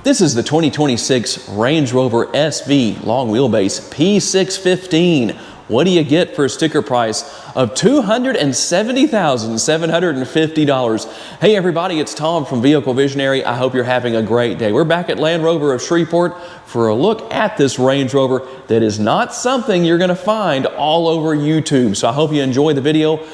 This is the 2026 Range Rover SV long wheelbase P615. What do you get for a sticker price of $270,750? Hey everybody, it's Tom from Vehicle Visionary. I hope you're having a great day. We're back at Land Rover of Shreveport for a look at this Range Rover that is not something you're going to find all over YouTube. So I hope you enjoy the video.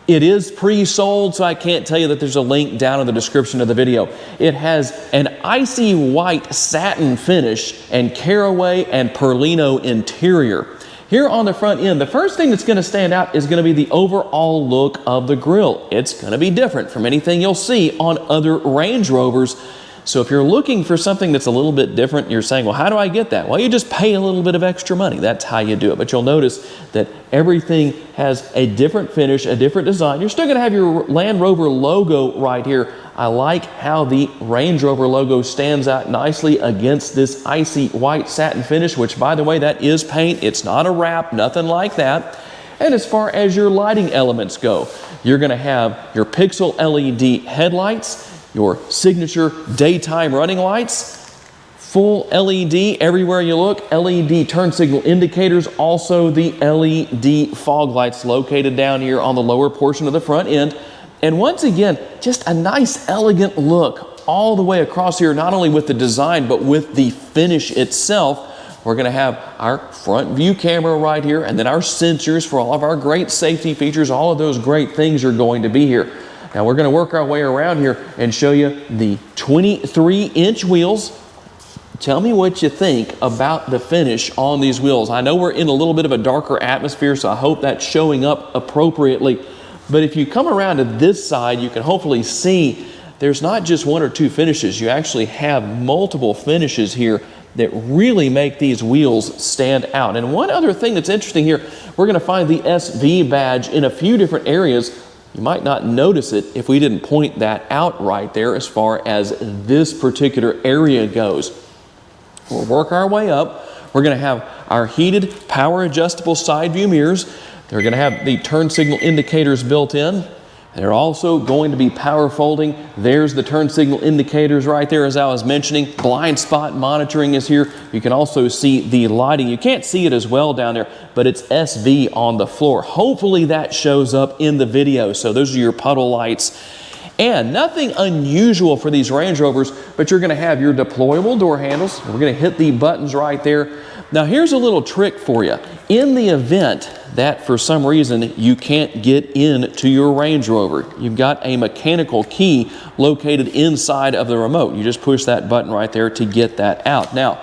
It is pre-sold, so I can't tell you that there's a link down in the description of the video. It has an icy white satin finish and caraway and perlino interior. Here on the front end, the first thing that's going to stand out is going to be the overall look of the grille. It's going to be different from anything you'll see on other Range Rovers. So if you're looking for something that's a little bit different, you're saying, well, how do I get that? Well, you just pay a little bit of extra money. That's how you do it. But you'll notice that everything has a different finish, a different design. You're still going to have your Land Rover logo right here. I like how the Range Rover logo stands out nicely against this icy white satin finish, which, by the way, that is paint. It's not a wrap, nothing like that. And as far as your lighting elements go, you're going to have your pixel LED headlights, your signature daytime running lights, full LED everywhere you look, LED turn signal indicators, also the LED fog lights located down here on the lower portion of the front end. And once again, just a nice elegant look all the way across here, not only with the design, but with the finish itself. We're going to have our front view camera right here, and then our sensors for all of our great safety features. All of those great things are going to be here. Now we're going to work our way around here and show you the 23-inch wheels. Tell me what you think about the finish on these wheels. I know we're in a little bit of a darker atmosphere, so I hope that's showing up appropriately. But if you come around to this side, you can hopefully see there's not just one or two finishes. You actually have multiple finishes here that really make these wheels stand out. And one other thing that's interesting here, we're going to find the SV badge in a few different areas. You might not notice it if we didn't point that out right there as far as this particular area goes. We'll work our way up. We're going to have our heated power adjustable side view mirrors. They're going to have the turn signal indicators built in. They're also going to be power folding. There's the turn signal indicators right there, as I was mentioning. Blind spot monitoring is here. You can also see the lighting. You can't see it as well down there, but it's SV on the floor. Hopefully that shows up in the video. So those are your puddle lights. And nothing unusual for these Range Rovers, but you're going to have your deployable door handles. We're going to hit the buttons right there. Now here's a little trick for you. In the event that for some reason you can't get into your Range Rover, you've got a mechanical key located inside of the remote. You just push that button right there to get that out. Now,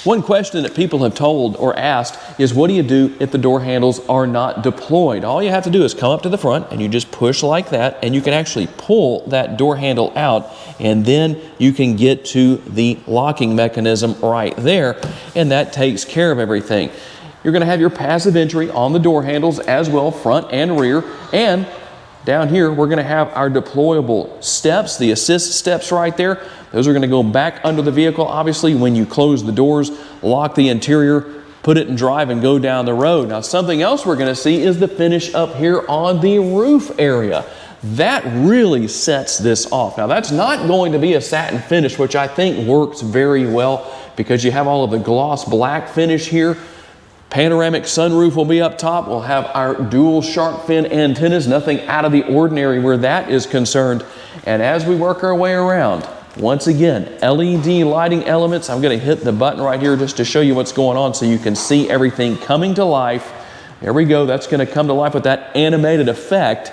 one question that people have told or asked is, what do you do if the door handles are not deployed? All you have to do is come up to the front and you just push like that, and you can actually pull that door handle out, and then you can get to the locking mechanism right there, and that takes care of everything. You're going to have your passive entry on the door handles as well, front and rear. And down here, we're going to have our deployable steps, the assist steps right there. Those are going to go back under the vehicle. Obviously, when you close the doors, lock the interior, put it in drive, and go down the road. Now, something else we're going to see is the finish up here on the roof area. That really sets this off. Now, that's not going to be a satin finish, which I think works very well because you have all of the gloss black finish here. Panoramic sunroof will be up top. We'll have our dual shark fin antennas, nothing out of the ordinary where that is concerned. And as we work our way around, once again, LED lighting elements. I'm going to hit the button right here just to show you what's going on so you can see everything coming to life. There we go. That's going to come to life with that animated effect.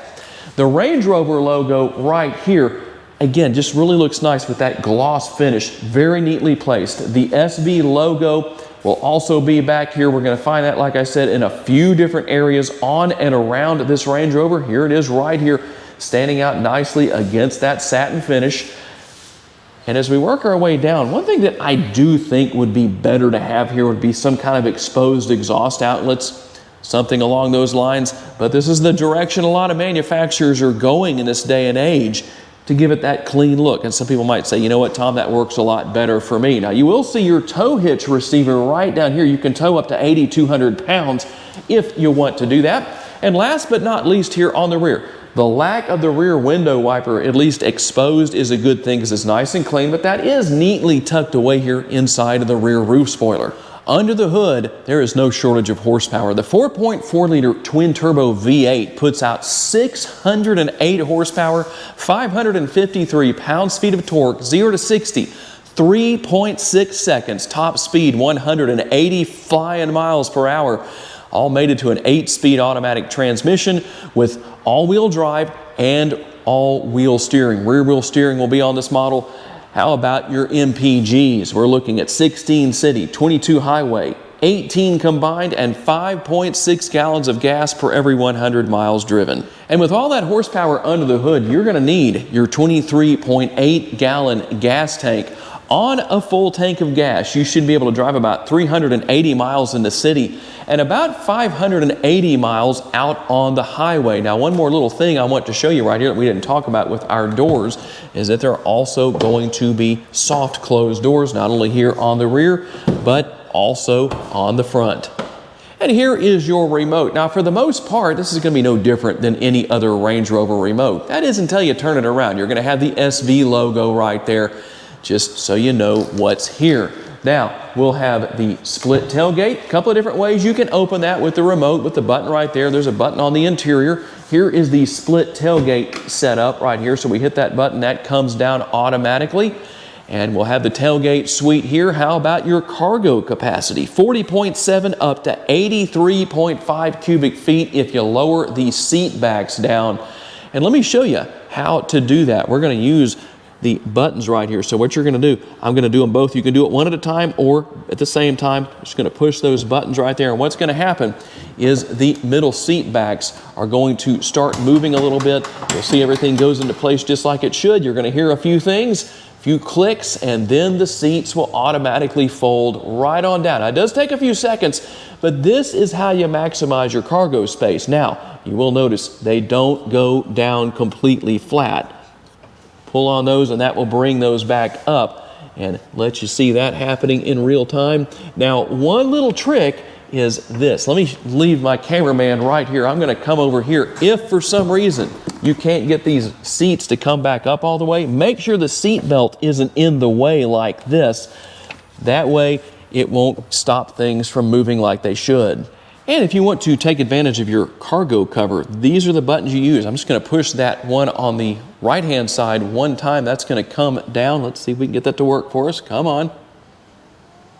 The Range Rover logo right here, again, just really looks nice with that gloss finish, very neatly placed. The SV logo will also be back here. We're going to find that, like I said, in a few different areas on and around this Range Rover. Here it is right here, standing out nicely against that satin finish. And as we work our way down, one thing that I do think would be better to have here would be some kind of exposed exhaust outlets, something along those lines. But this is the direction a lot of manufacturers are going in this day and age, to give it that clean look. And some people might say, you know what, Tom, that works a lot better for me. Now, you will see your tow hitch receiver right down here. You can tow up to 8,200 pounds if you want to do that. And last but not least here on the rear, the lack of the rear window wiper, at least exposed, is a good thing because it's nice and clean, but that is neatly tucked away here inside of the rear roof spoiler. Under the hood, there is no shortage of horsepower. The 4.4-liter twin-turbo V8 puts out 608 horsepower, 553 pounds-feet of torque, 0 to 60, 3.6 seconds, top speed 180 flying miles per hour. All mated to an 8-speed automatic transmission with all-wheel drive and all-wheel steering. Rear-wheel steering will be on this model. How about your MPGs? We're looking at 16 city, 22 highway, 18 combined, and 5.6 gallons of gas per every 100 miles driven. And with all that horsepower under the hood, you're going to need your 23.8 gallon gas tank. On a full tank of gas, you should be able to drive about 380 miles in the city and about 580 miles out on the highway. Now, one more little thing I want to show you right here that we didn't talk about with our doors is that they're also going to be soft closed doors, not only here on the rear, but also on the front. And here is your remote. Now, for the most part, this is going to be no different than any other Range Rover remote. That is until you turn it around. You're going to have the SV logo right there, just so you know what's here. Now, we'll have the split tailgate. A couple of different ways you can open that with the remote, with the button right there. There's a button on the interior. Here is the split tailgate setup right here. So we hit that button, that comes down automatically. And we'll have the tailgate suite here. How about your cargo capacity? 40.7 up to 83.5 cubic feet if you lower the seat backs down. And let me show you how to do that. We're going to use the buttons right here. So what you're going to do, I'm going to do them both. You can do it one at a time or at the same time. Just going to push those buttons right there. And what's going to happen is the middle seat backs are going to start moving a little bit. You'll see everything goes into place just like it should. You're going to hear a few things, a few clicks, and then the seats will automatically fold right on down. Now, it does take a few seconds, but this is how you maximize your cargo space. Now, you will notice they don't go down completely flat. Pull on those and that will bring those back up and let you see that happening in real time. Now, one little trick is this. Let me leave my cameraman right here. I'm going to come over here. If for some reason you can't get these seats to come back up all the way, make sure the seat belt isn't in the way like this. That way it won't stop things from moving like they should. And if you want to take advantage of your cargo cover, these are the buttons you use. I'm just going to push that one on the right-hand side one time. That's going to come down. Let's see if we can get that to work for us. Come on.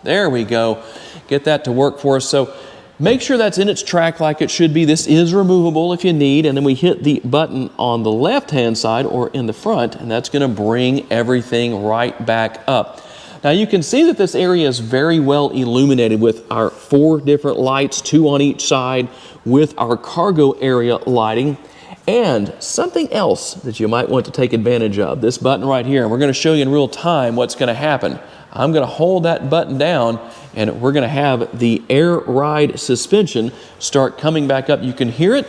There we go. Get that to work for us. So make sure that's in its track like it should be. This is removable if you need. And then we hit the button on the left-hand side or in the front, and that's going to bring everything right back up. Now you can see that this area is very well illuminated with our 4 different lights, 2 on each side, with our cargo area lighting. And something else that you might want to take advantage of, this button right here, and we're going to show you in real time what's going to happen. I'm going to hold that button down and we're going to have the air ride suspension start coming back up. You can hear it.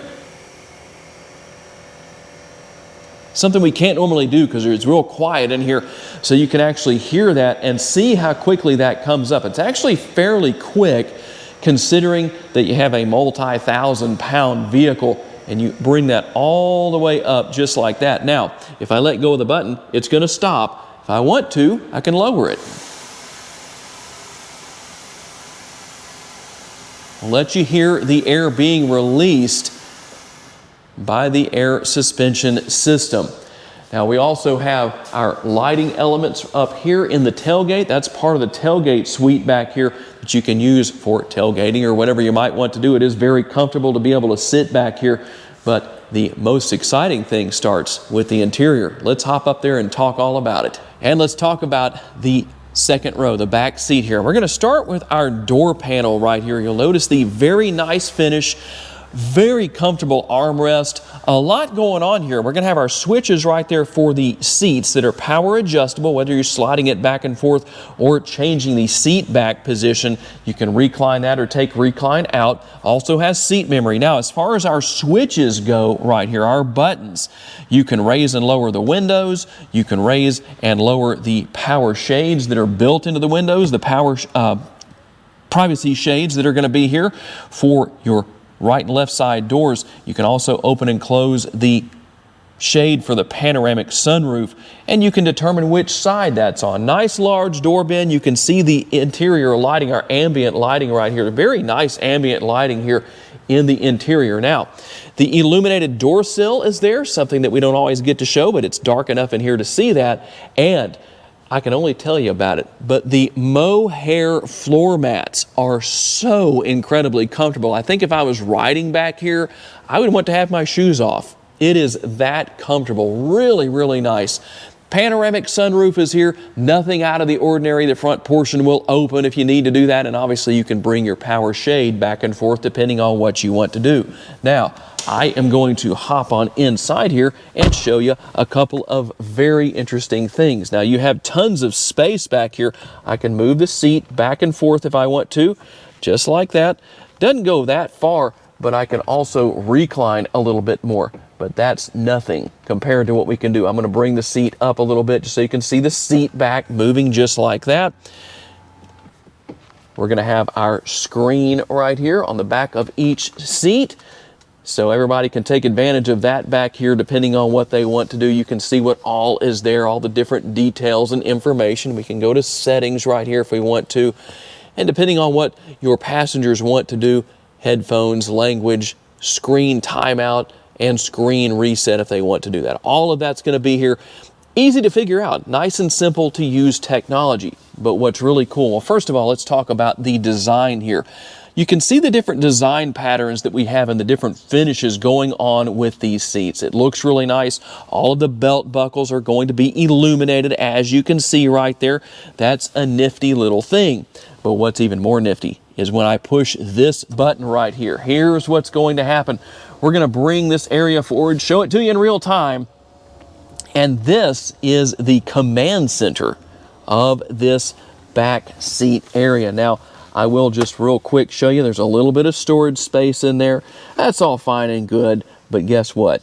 Something we can't normally do because it's real quiet in here, so you can actually hear that and see how quickly that comes up. It's actually fairly quick considering that you have a multi-thousand-pound vehicle and you bring that all the way up just like that. Now, if I let go of the button, it's going to stop. If I want to, I can lower it. I'll let you hear the air being released by the air suspension system. Now we also have our lighting elements up here in the tailgate. That's part of the tailgate suite back here that you can use for tailgating or whatever you might want to do. It is very comfortable to be able to sit back here, but the most exciting thing starts with the interior. Let's hop up there and talk all about it. And let's talk about the second row, the back seat here. We're going to start with our door panel right here. You'll notice the very nice finish. Very comfortable armrest. A lot going on here. We're going to have our switches right there for the seats that are power adjustable, whether you're sliding it back and forth or changing the seat back position. You can recline that or take recline out. Also has seat memory. Now, as far as our switches go right here, our buttons, you can raise and lower the windows. You can raise and lower the power shades that are built into the windows, the power privacy shades that are going to be here for your right and left side doors. You can also open and close the shade for the panoramic sunroof, and you can determine which side that's on. Nice large door bin. You can see the interior lighting, our ambient lighting right here. Very nice ambient lighting here in the interior. Now, the illuminated door sill is there, something that we don't always get to show, but it's dark enough in here to see that. And I can only tell you about it, but the mohair floor mats are so incredibly comfortable. I think if I was riding back here, I would want to have my shoes off. It is that comfortable. Really, really nice. Panoramic sunroof is here. Nothing out of the ordinary. The front portion will open if you need to do that, and obviously you can bring your power shade back and forth depending on what you want to do. Now, I am going to hop on inside here and show you a couple of very interesting things. Now, you have tons of space back here. I can move the seat back and forth if I want to, just like that. Doesn't go that far, but I can also recline a little bit more. But that's nothing compared to what we can do. I'm going to bring the seat up a little bit just so you can see the seat back moving just like that. We're going to have our screen right here on the back of each seat, so everybody can take advantage of that back here depending on what they want to do. You can see what all is there, all the different details and information. We can go to settings right here if we want to. And depending on what your passengers want to do, headphones, language, screen timeout, and screen reset if they want to do that. All of that's going to be here. Easy to figure out, nice and simple to use technology. But what's really cool, well, first of all, let's talk about the design here. You can see the different design patterns that we have and the different finishes going on with these seats. It looks really nice. All of the belt buckles are going to be illuminated, as you can see right there. That's a nifty little thing. But what's even more nifty is when I push this button right here. Here's what's going to happen. We're going to bring this area forward, show it to you in real time. And this is the command center of this back seat area. Now, I will just real quick show you, there's a little bit of storage space in there. That's all fine and good, but guess what?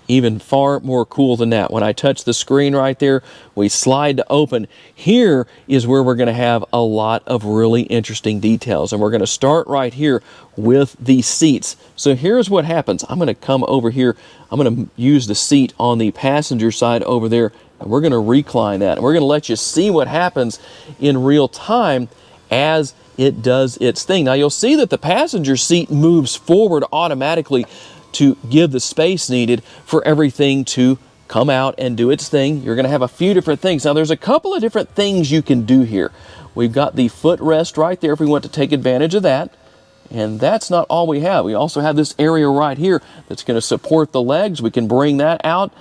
Even far more cool than that. When I touch the screen right there, we slide to open. Here is where we're going to have a lot of really interesting details. And we're going to start right here with the seats. So here's what happens. I'm going to come over here. I'm going to use the seat on the passenger side over there. And we're going to recline that. And we're going to let you see what happens in real time as it does its thing. Now you'll see that the passenger seat moves forward automatically to give the space needed for everything to come out and do its thing. You're going to have a few different things. Now there's a couple of different things you can do here. We've got the footrest right there if we want to take advantage of that. And that's not all we have. We also have this area right here that's going to support the legs. We can bring that out,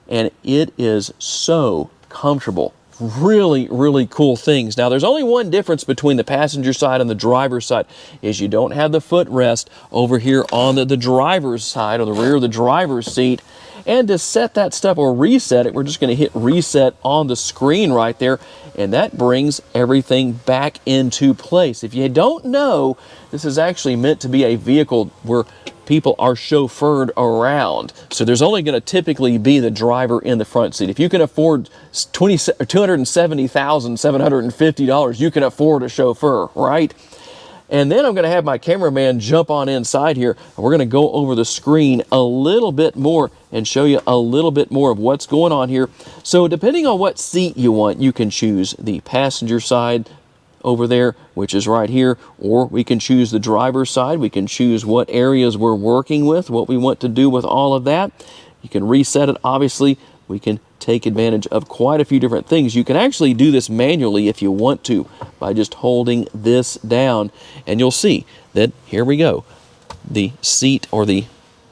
and it is so comfortable. Really, really cool things. Now, there's only one difference between the passenger side and the driver's side, is you don't have the footrest over here on the driver's side or the rear of the driver's seat. And to set that stuff or reset it, we're just going to hit reset on the screen right there, and that brings everything back into place. If you don't know, this is actually meant to be a vehicle where people are chauffeured around. So there's only going to typically be the driver in the front seat. If you can afford $270,750, you can afford a chauffeur, right? And then I'm going to have my cameraman jump on inside here, and we're going to go over the screen a little bit more and show you a little bit more of what's going on here. So depending on what seat you want, you can choose the passenger side over there, which is right here, or we can choose the driver's side. We can choose what areas we're working with, what we want to do with all of that. You can reset it, obviously. We can take advantage of quite a few different things. You can actually do this manually if you want to by just holding this down, and you'll see that here we go. The seat or the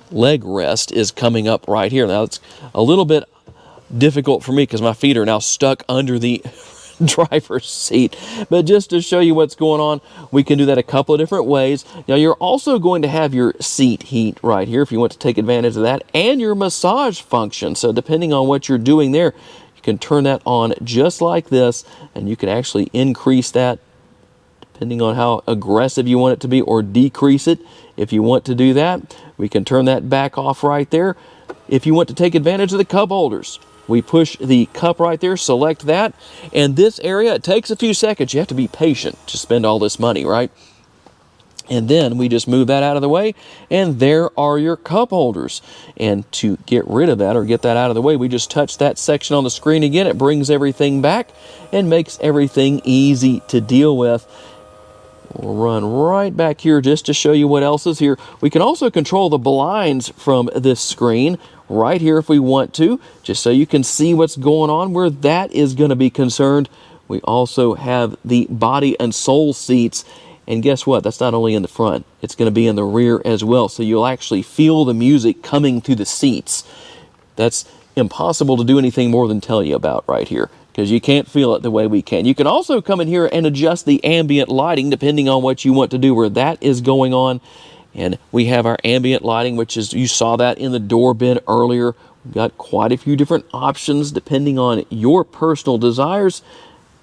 leg rest is coming up right here. Now it's a little bit difficult for me because my feet are now stuck under the driver's seat, but just to show you what's going on, we can do that a couple of different ways. Now you're also going to have your seat heat right here if you want to take advantage of that, and your massage function. So depending on what you're doing there, you can turn that on just like this, and you can actually increase that depending on how aggressive you want it to be, or decrease it if you want to do that. We can turn that back off right there. If you want to take advantage of the cup holders, we push the cup right there, select that, and this area, it takes a few seconds. You have to be patient to spend all this money, right? And then we just move that out of the way, and there are your cup holders. And to get rid of that or get that out of the way, we just touch that section on the screen again. It brings everything back and makes everything easy to deal with. We'll run right back here just to show you what else is here. We can also control the blinds from this screen right here if we want to, just so you can see what's going on where that is going to be concerned. We also have the body and soul seats. And guess what? That's not only in the front, it's going to be in the rear as well. So you'll actually feel the music coming through the seats. That's impossible to do anything more than tell you about right here, because you can't feel it the way we can. You can also come in here and adjust the ambient lighting depending on what you want to do where that is going on. And we have our ambient lighting, which is, you saw that in the door bin earlier. We've got quite a few different options depending on your personal desires.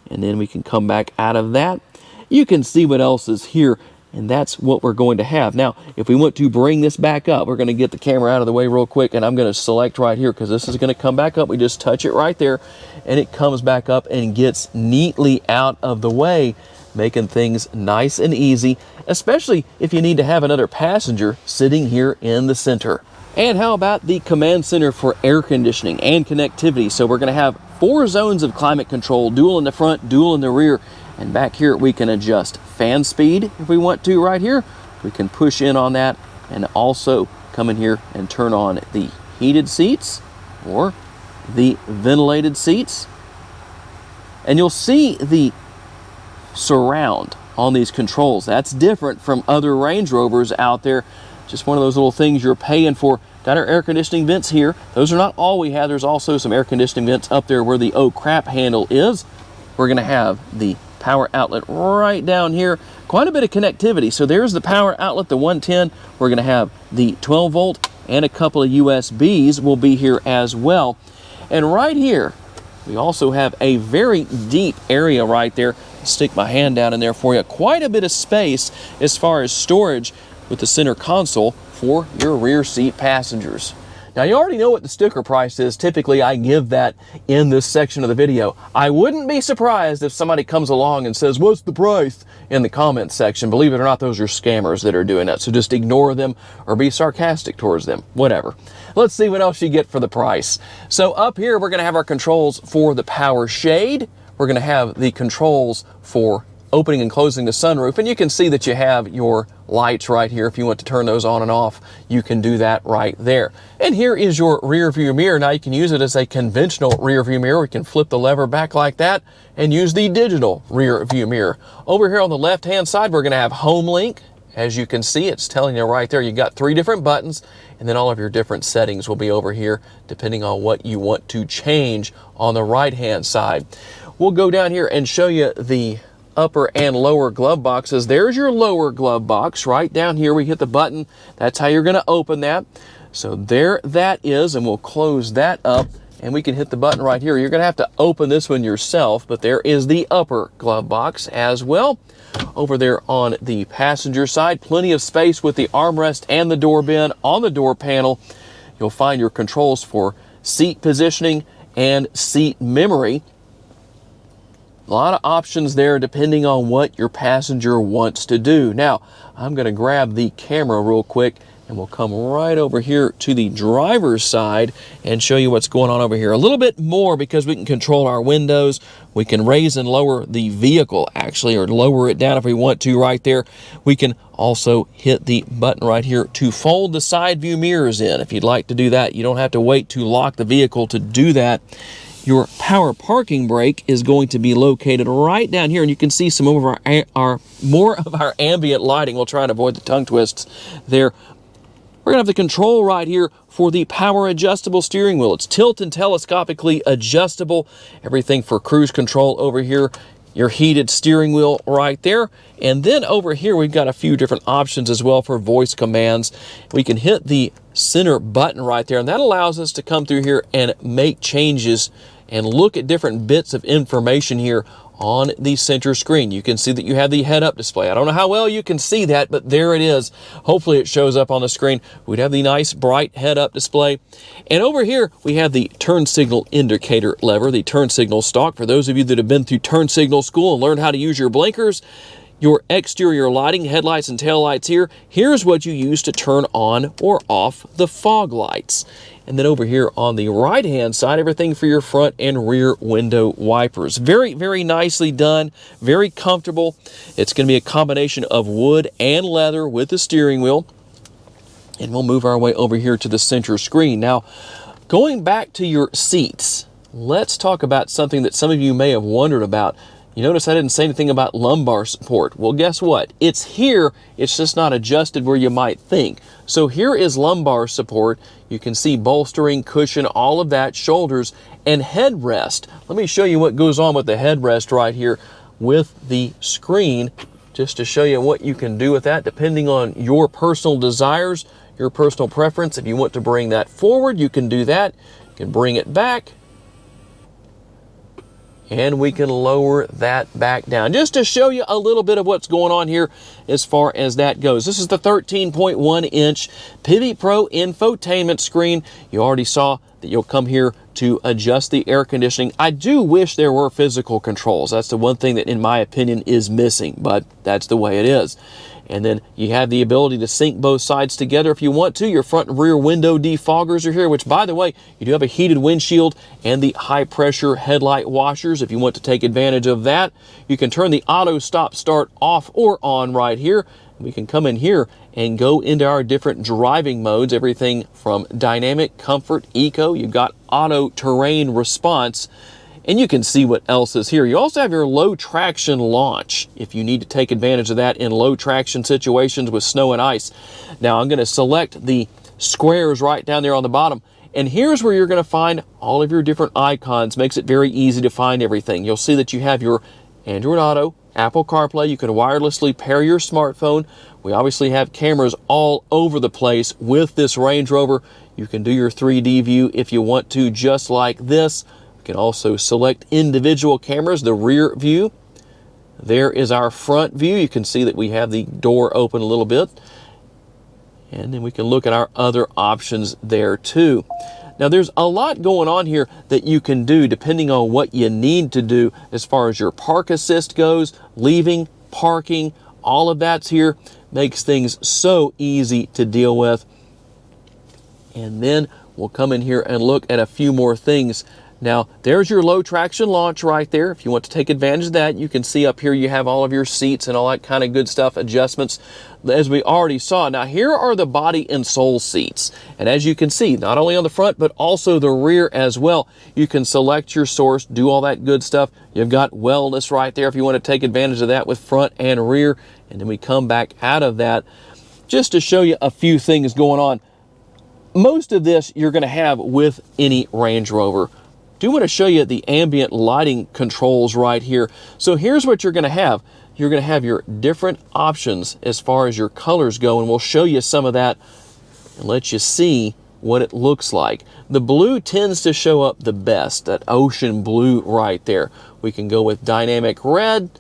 And then we can come back out of that. You can see what else is here, and that's what we're going to have. Now, if we want to bring this back up, we're going to get the camera out of the way real quick, and I'm going to select right here because this is going to come back up. We just touch it right there, and it comes back up and gets neatly out of the way, making things nice and easy, especially if you need to have another passenger sitting here in the center. And how about the command center for air conditioning and connectivity? So we're going to have 4 zones of climate control, dual in the front, dual in the rear. And back here we can adjust fan speed if we want to right here. We can push in on that and also come in here and turn on the heated seats or the ventilated seats. And you'll see the surround on these controls. That's different from other Range Rovers out there. Just one of those little things you're paying for. Got our air conditioning vents here. Those are not all we have. There's also some air conditioning vents up there where the oh crap handle is. We're going to have the power outlet right down here. Quite a bit of connectivity. So there's the power outlet, the 110. We're going to have the 12 volt and a couple of USBs will be here as well. And right here, we also have a very deep area right there. Stick my hand down in there for you. Quite a bit of space as far as storage with the center console for your rear seat passengers. Now, you already know what the sticker price is. Typically, I give that in this section of the video. I wouldn't be surprised if somebody comes along and says, what's the price, in the comments section. Believe it or not, those are scammers that are doing that. So just ignore them or be sarcastic towards them, whatever. Let's see what else you get for the price. So up here, we're going to have our controls for the power shade. We're going to have the controls for opening and closing the sunroof, and you can see that you have your lights right here. If you want to turn those on and off, you can do that right there. And here is your rear view mirror. Now you can use it as a conventional rear view mirror. We can flip the lever back like that and use the digital rear view mirror. Over here on the left hand side, we're going to have Home Link. As you can see, it's telling you right there, you got 3 different buttons, and then all of your different settings will be over here depending on what you want to change on the right hand side. We'll go down here and show you the upper and lower glove boxes. There's your lower glove box right down here. We hit the button. That's how you're going to open that. So there that is, and we'll close that up, and we can hit the button right here. You're going to have to open this one yourself, but there is the upper glove box as well. Over there on the passenger side, plenty of space with the armrest and the door bin. On the door panel, you'll find your controls for seat positioning and seat memory. A lot of options there depending on what your passenger wants to do. Now, I'm going to grab the camera real quick and we'll come right over here to the driver's side and show you what's going on over here. A little bit more because we can control our windows. We can raise and lower the vehicle actually, or lower it down if we want to right there. We can also hit the button right here to fold the side view mirrors in. If you'd like to do that, you don't have to wait to lock the vehicle to do that. Your power parking brake is going to be located right down here, and you can see some of our more of our ambient lighting. We'll try and avoid the tongue twists there. We're going to have the control right here for the power adjustable steering wheel. It's tilt and telescopically adjustable. Everything for cruise control over here. Your heated steering wheel right there. And then over here, we've got a few different options as well for voice commands. We can hit the center button right there, and that allows us to come through here and make changes and look at different bits of information here on the center screen. You can see that you have the head-up display. I don't know how well you can see that, but there it is. Hopefully it shows up on the screen. We'd have the nice bright head-up display. And over here, we have the turn signal indicator lever, the turn signal stalk. For those of you that have been through turn signal school and learned how to use your blinkers, your exterior lighting, headlights and taillights here. Here's what you use to turn on or off the fog lights. And then over here on the right-hand side, everything for your front and rear window wipers. Very, very nicely done, very comfortable. It's going to be a combination of wood and leather with the steering wheel. And we'll move our way over here to the center screen. Now, going back to your seats, let's talk about something that some of you may have wondered about. You notice I didn't say anything about lumbar support. Well, guess what? It's here. It's just not adjusted where you might think. So here is lumbar support. You can see bolstering, cushion, all of that, shoulders, and headrest. Let me show you what goes on with the headrest right here with the screen, just to show you what you can do with that, depending on your personal desires, your personal preference. If you want to bring that forward, you can do that. You can bring it back, and we can lower that back down, just to show you a little bit of what's going on here as far as that goes. This is the 13.1-inch Pivy Pro infotainment screen. You already saw that you'll come here to adjust the air conditioning. I do wish there were physical controls. That's the one thing that, in my opinion, is missing, but that's the way it is. And then you have the ability to sync both sides together if you want to. Your front and rear window defoggers are here, which, by the way, you do have a heated windshield and the high pressure headlight washers if you want to take advantage of that. You can turn the auto stop start off or on right here. We can come in here and go into our different driving modes, everything from dynamic, comfort, eco. You've got auto terrain response. And you can see what else is here. You also have your low traction launch if you need to take advantage of that in low traction situations with snow and ice. Now I'm going to select the squares right down there on the bottom. And here's where you're going to find all of your different icons. Makes it very easy to find everything. You'll see that you have your Android Auto, Apple CarPlay. You can wirelessly pair your smartphone. We obviously have cameras all over the place with this Range Rover. You can do your 3D view if you want to, just like this. You can also select individual cameras, the rear view. There is our front view. You can see that we have the door open a little bit. And then we can look at our other options there too. Now there's a lot going on here that you can do depending on what you need to do as far as your park assist goes, leaving, parking, all of that's here. Makes things so easy to deal with. And then we'll come in here and look at a few more things. Now, there's your low traction launch right there. If you want to take advantage of that, you can see up here you have all of your seats and all that kind of good stuff, adjustments, as we already saw. Now, here are the body and sole seats. And as you can see, not only on the front, but also the rear as well. You can select your source, do all that good stuff. You've got wellness right there if you want to take advantage of that with front and rear. And then we come back out of that just to show you a few things going on. Most of this you're going to have with any Range Rover. Do want to show you the ambient lighting controls right here. So here's what you're going to have. You're going to have your different options as far as your colors go, and we'll show you some of that and let you see what it looks like. The blue tends to show up the best, that ocean blue right there. We can go with dynamic red,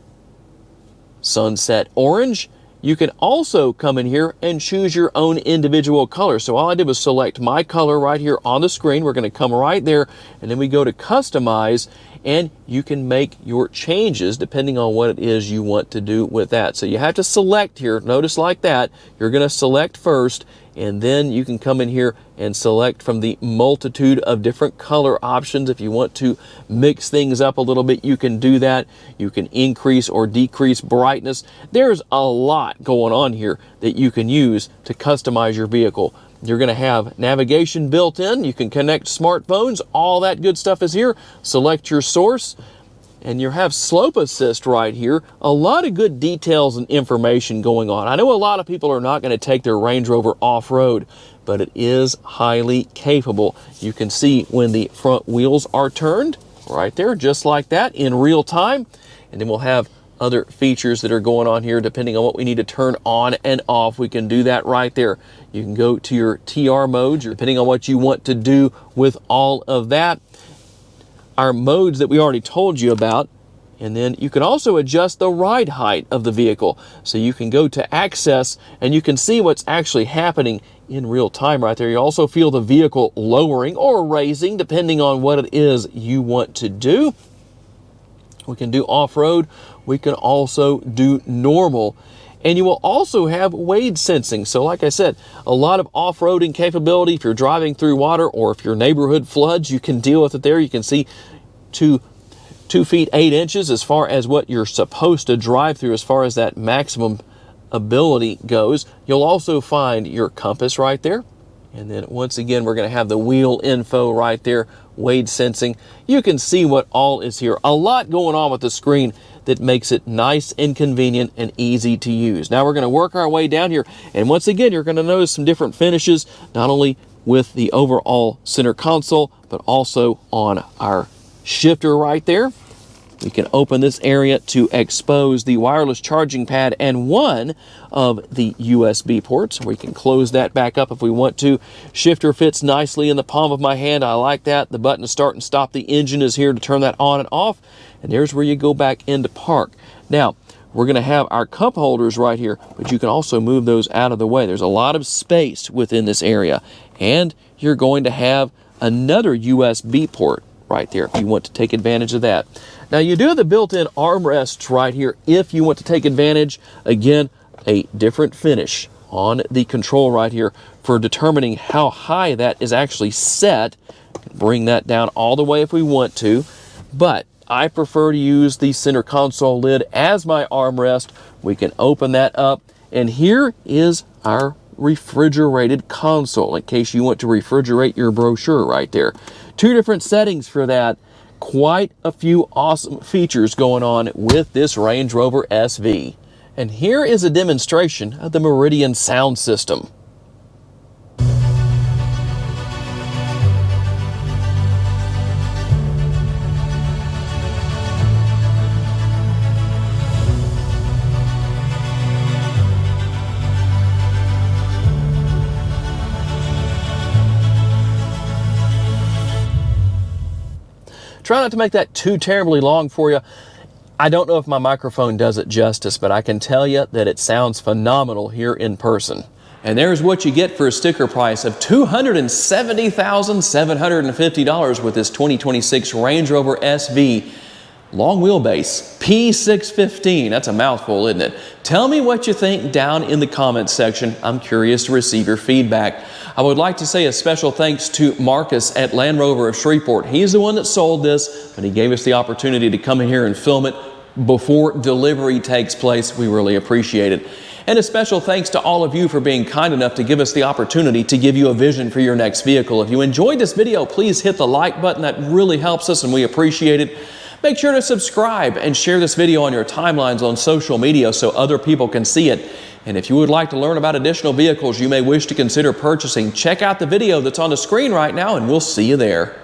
sunset orange. You can also come in here and choose your own individual color. So all I did was select my color right here on the screen. We're going to come right there, and then we go to customize, and you can make your changes depending on what it is you want to do with that. So you have to select here. Notice like that. You're going to select first, and then you can come in here and select from the multitude of different color options. If you want to mix things up a little bit, you can do that. You can increase or decrease brightness. There's a lot going on here that you can use to customize your vehicle. You're going to have navigation built in. You can connect smartphones. All that good stuff is here. Select your source. And you have slope assist right here. A lot of good details and information going on. I know a lot of people are not going to take their Range Rover off-road, but it is highly capable. You can see when the front wheels are turned right there, just like that in real time. And then we'll have other features that are going on here depending on what we need to turn on and off. We can do that right there. You can go to your TR modes, depending on what you want to do with all of that. Our modes that we already told you about, and then you can also adjust the ride height of the vehicle. So you can go to access and you can see what's actually happening in real time right there. You also feel the vehicle lowering or raising depending on what it is you want to do. We can do off-road we can also do normal. And you will also have wade sensing. So like I said, a lot of off-roading capability. If you're driving through water or if your neighborhood floods, you can deal with it there. You can see 2 feet 8 inches as far as what you're supposed to drive through as far as that maximum ability goes. You'll also find your compass right there. And then once again, we're going to have the wheel info right there, wade sensing. You can see what all is here. A lot going on with the screen that makes it nice and convenient and easy to use. Now we're going to work our way down here. And once again, you're going to notice some different finishes, not only with the overall center console, but also on our shifter right there. We can open this area to expose the wireless charging pad and one of the USB ports. We can close that back up if we want to. Shifter fits nicely in the palm of my hand. I like that. The button to start and stop the engine is here to turn that on and off. And there's where you go back into park. Now, we're going to have our cup holders right here, but you can also move those out of the way. There's a lot of space within this area. And you're going to have another USB port right there if you want to take advantage of that. Now you do have the built-in armrests right here if you want to take advantage. Again, a different finish on the control right here for determining how high that is actually set. Bring that down all the way if we want to, but I prefer to use the center console lid as my armrest. We can open that up, and here is our refrigerated console in case you want to refrigerate your brochure right there. 2 different settings for that. Quite a few awesome features going on with this Range Rover SV. And here is a demonstration of the Meridian sound system. Try not to make that too terribly long for you. I don't know if my microphone does it justice, but I can tell you that it sounds phenomenal here in person. And there's what you get for a sticker price of $270,750 with this 2026 Range Rover SV long wheelbase P615. That's a mouthful, isn't it? Tell me what you think down in the comments section. I'm curious to receive your feedback. I would like to say a special thanks to Marcus at Land Rover of Shreveport. He's the one that sold this, but he gave us the opportunity to come in here and film it before delivery takes place. We really appreciate it. And a special thanks to all of you for being kind enough to give us the opportunity to give you a vision for your next vehicle. If you enjoyed this video, please hit the like button. That really helps us and we appreciate it. Make sure to subscribe and share this video on your timelines on social media so other people can see it. And if you would like to learn about additional vehicles you may wish to consider purchasing, check out the video that's on the screen right now and we'll see you there.